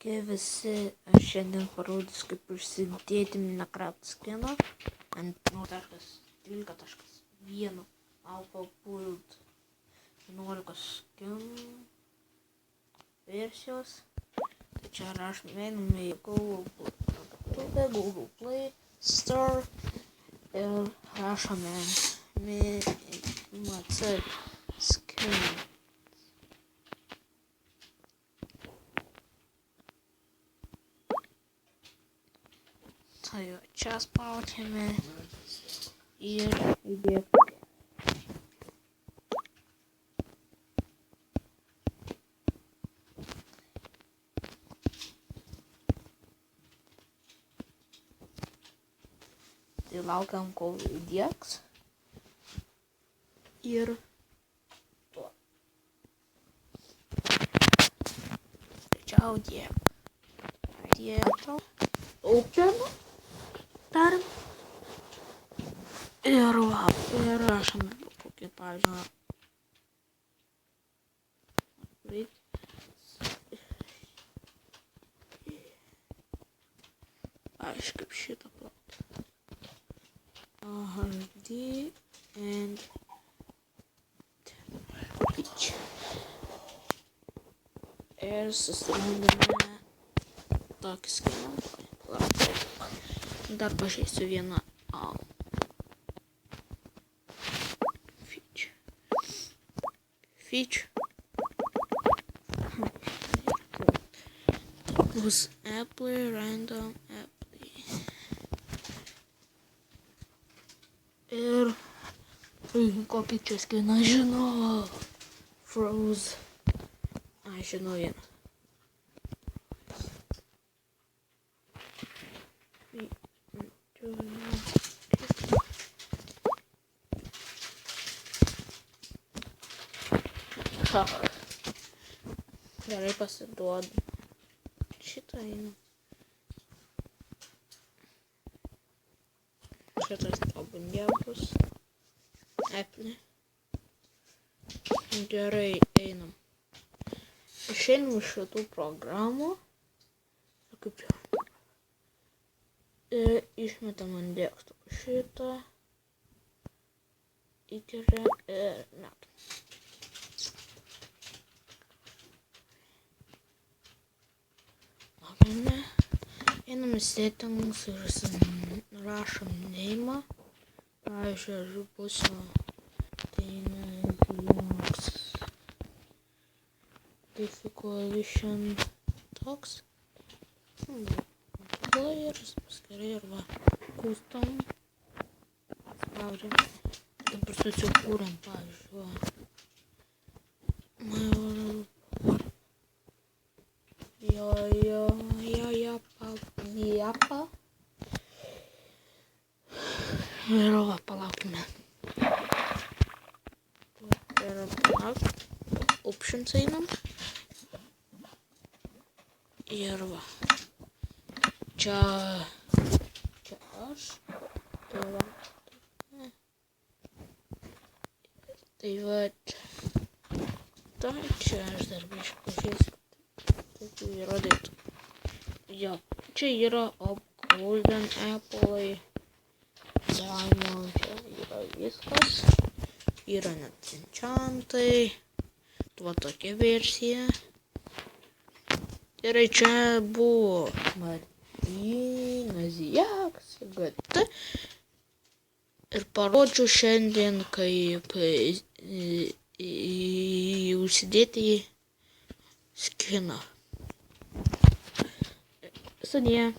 Sveiki visi, aš šiandien parodysiu, kaip užsidėti Minecraft skiną ant 0.13.1 Alpha Build 11 skin versijos. Tai čia rašome į Google Play Store ir rašome MC skin. Tai čia spaudžiame ir įdėkite. Tai laukiam, kol įdėks. Ir tuo. Čia įdėk. Open. Darom. Ir va, ir rašome kokį, pavyzdžiui, kaip šitą plauti. HD and pitch. Ir susirandame tokį skiną. Dar pažeisiu vieną Fitch. Bus Apple, random Apple. Ir kokį čia skiną žinau. Froze. Žinau vieną. Gerai, pasiduodu. Šitą einam. Šitas pabandėbus. Apple. Gerai, einam. Išeinam iš šitų programų. Kaip čia. Išmetam ant desktopą šitą. Įkeliam ir metam. Einam į settings ir rašom name. Pavyzdžiui, aš būsiu Linux Difficultion toks. Players, paskirai ir va, custom. Spaudžiam. Dabar susikūrėm, pavyzdžiui, Japa. Ir va, palaukime. Ir options einam. Ir va. Čia aš. Tai va. Tai va. Tai čia aš dar biškai pažiūrėsiu. Taip įrodytų. Jo. Čia yra Golden Apple, Diamond, čia yra viskas. Yra net enchantai. Va tokia versija. Ir čia buvo Martynas Jaks, GT. Ir parodžiu šiandien, kaip užsidėti skiną. Sudie.